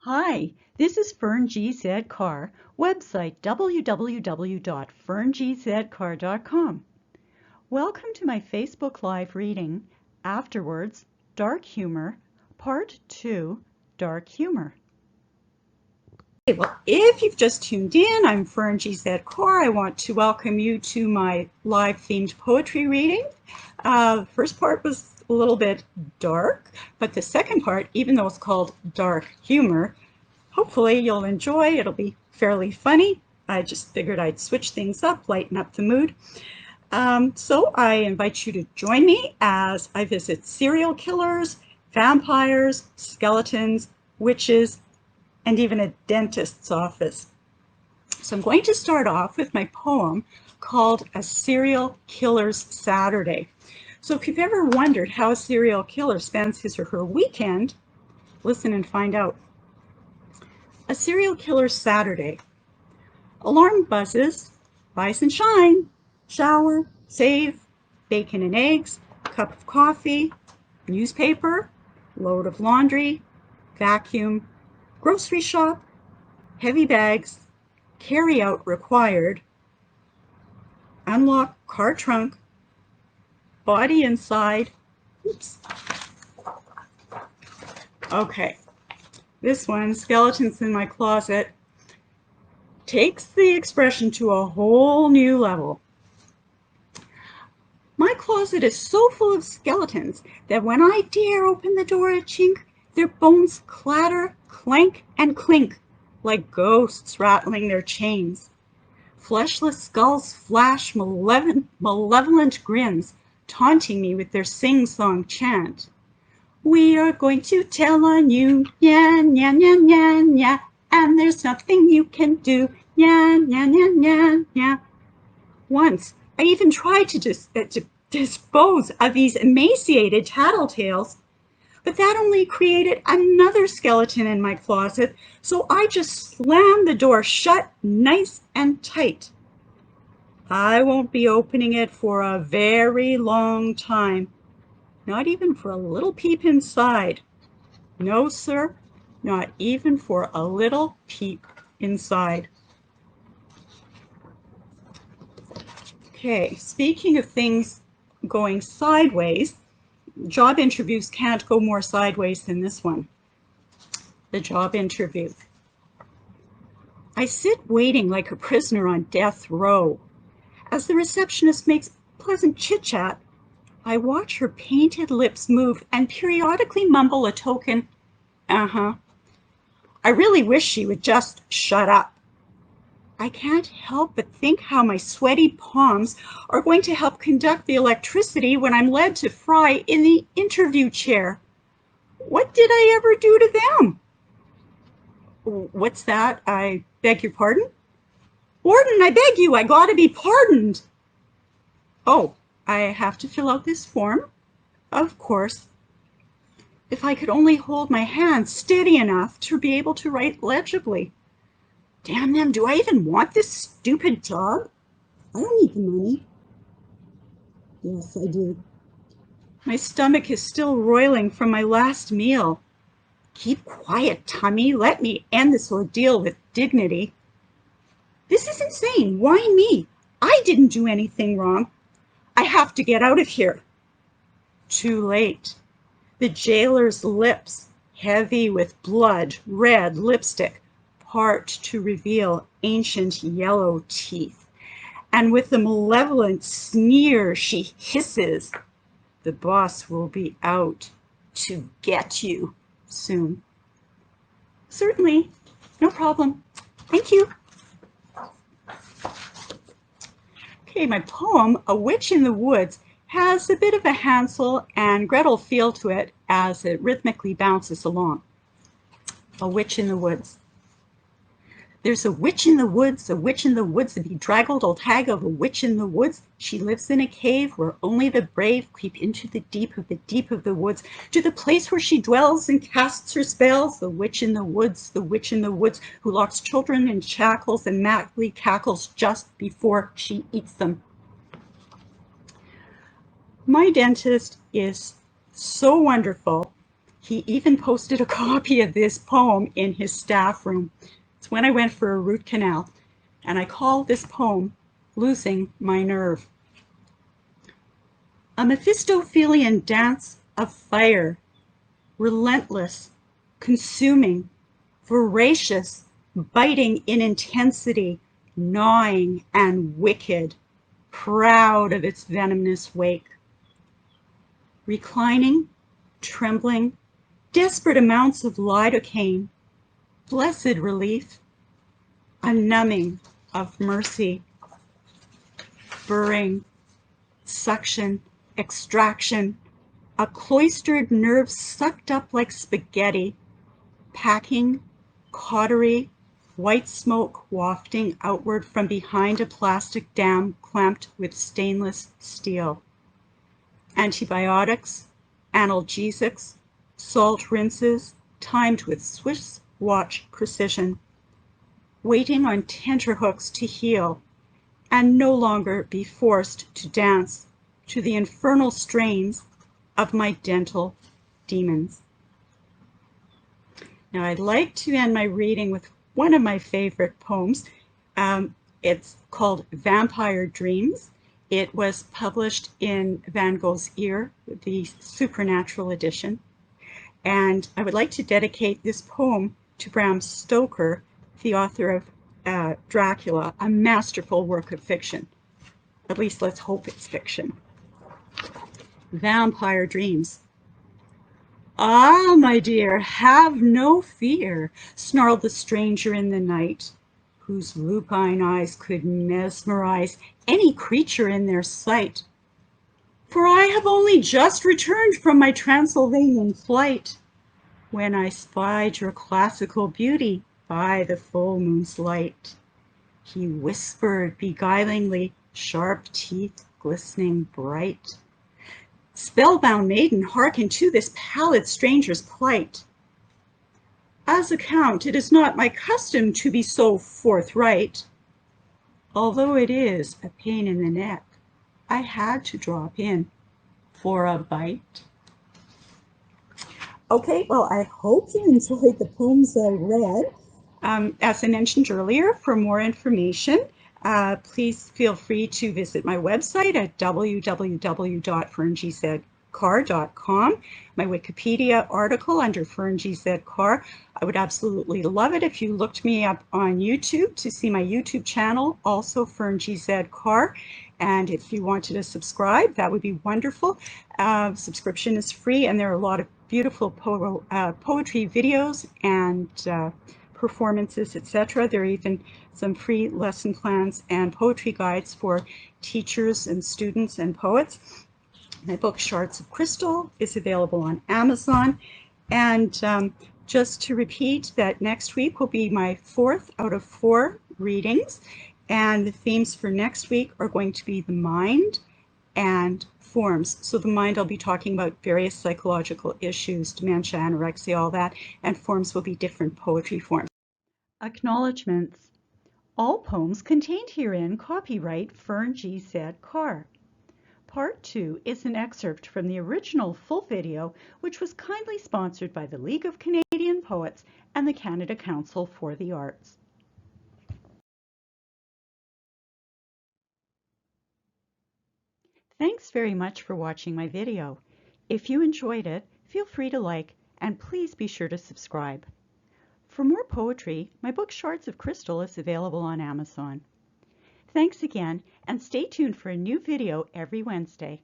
Hi, this is Fern G. Carr, website www.ferngzcarr.com. Welcome to my Facebook Live reading, Afterwards, Dark Humor, Part 2, Dark Humor. Okay, well, if you've just tuned in, I'm Fern G. Carr. I want to welcome you to my live themed poetry reading. The first part was a little bit dark, but the second part, even though it's called Dark Humor, hopefully you'll enjoy. It'll be fairly funny. I just figured I'd switch things up, lighten up the mood. So I invite you to join me as I visit serial killers, vampires, skeletons, witches, and even a dentist's office. So I'm going to start off with my poem called A Serial Killer's Saturday. So if you've ever wondered how a serial killer spends his or her weekend, listen and find out. A Serial Killer's Saturday. Alarm buzzes, rise and shine, shower, save, bacon and eggs, cup of coffee, newspaper, load of laundry, vacuum, grocery shop, heavy bags, carry out required, unlock car trunk, body inside. Oops. Okay, this one, skeletons in my closet, takes the expression to a whole new level. My closet is so full of skeletons that when I dare open the door a chink, their bones clatter, clank, and clink like ghosts rattling their chains. Fleshless skulls flash malevolent grins, taunting me with their sing-song chant. We are going to tell on you, yan, yan, yan, yan, yan, and there's nothing you can do, yan, yan, yan, yan, yan. Once, I even tried to dispose of these emaciated tattletales, but that only created another skeleton in my closet, so I just slammed the door shut nice and tight. I won't be opening it for a very long time, not even for a little peep inside. No, sir, not even for a little peep inside. Okay, speaking of things going sideways, job interviews can't go more sideways than this one. The job interview. I sit waiting like a prisoner on death row. As the receptionist makes pleasant chit-chat, I watch her painted lips move and periodically mumble a token, uh-huh. I really wish she would just shut up. I can't help but think how my sweaty palms are going to help conduct the electricity when I'm led to fry in the interview chair. What did I ever do to them? What's that? I beg your pardon? Warden, I beg you, I gotta be pardoned. Oh, I have to fill out this form? Of course. If I could only hold my hand steady enough to be able to write legibly. Damn them, do I even want this stupid job? I don't need the money. Yes, I do. My stomach is still roiling from my last meal. Keep quiet, tummy. Let me end this ordeal with dignity. This is insane. Why me? I didn't do anything wrong. I have to get out of here. Too late. The jailer's lips, heavy with blood, red lipstick, part to reveal ancient yellow teeth. And with a malevolent sneer, she hisses, the boss will be out to get you soon. Certainly, no problem. Thank you. Okay, my poem, A Witch in the Woods, has a bit of a Hansel and Gretel feel to it as it rhythmically bounces along. A Witch in the Woods. There's a witch in the woods, a witch in the woods, a bedraggled old hag of a witch in the woods. She lives in a cave where only the brave creep into the deep of the woods, to the place where she dwells and casts her spells. The witch in the woods, who locks children in shackles and madly cackles just before she eats them. My dentist is so wonderful He even posted a copy of this poem in his staff room. It's when I went for a root canal, and I call this poem Losing My Nerve. A Mephistophelian dance of fire, relentless, consuming, voracious, biting in intensity, gnawing and wicked, proud of its venomous wake. Reclining, trembling, desperate amounts of lidocaine, blessed relief, a numbing of mercy, burring, suction, extraction, a cloistered nerve sucked up like spaghetti, packing, cautery, white smoke wafting outward from behind a plastic dam clamped with stainless steel. Antibiotics, analgesics, salt rinses, timed with Swiss watch precision, waiting on tenterhooks to heal and no longer be forced to dance to the infernal strains of my dental demons. Now, I'd like to end my reading with one of my favorite poems. It's called Vampire Dreams. It was published in Van Gogh's Ear, the Supernatural edition. And I would like to dedicate this poem to Bram Stoker, the author of Dracula, a masterful work of fiction. At least let's hope it's fiction. Vampire Dreams. Ah, my dear, have no fear, snarled the stranger in the night, whose lupine eyes could mesmerize any creature in their sight. For I have only just returned from my Transylvanian flight, when I spied your classical beauty by the full moon's light. He whispered beguilingly, sharp teeth glistening bright. Spellbound maiden, hearken to this pallid stranger's plight. As a count, it is not my custom to be so forthright. Although it is a pain in the neck, I had to drop in for a bite. Okay, well, I hope you enjoyed the poems I read. As I mentioned earlier, for more information, please feel free to visit my website at www.ferngzcarr.com. My Wikipedia article under Fern G. Z. Carr. I would absolutely love it if you looked me up on YouTube to see my YouTube channel, also Fern G. Z. Carr. And if you wanted to subscribe, that would be wonderful. Subscription is free, and there are a lot of beautiful poetry videos and performances, etc. There are even some free lesson plans and poetry guides for teachers and students and poets. My book, Shards of Crystal, is available on Amazon. And just to repeat that next week will be my 4th out of 4 readings. And the themes for next week are going to be the mind and forms. So the mind, I'll be talking about various psychological issues, dementia, anorexia, all that, and forms will be different poetry forms. Acknowledgements. All poems contained herein copyright Fern G. Z. Carr. Part 2 is an excerpt from the original full video, which was kindly sponsored by the League of Canadian Poets and the Canada Council for the Arts. Thanks very much for watching my video. If you enjoyed it, feel free to like, and please be sure to subscribe. For more poetry, my book Shards of Crystal is available on Amazon. Thanks again, and stay tuned for a new video every Wednesday.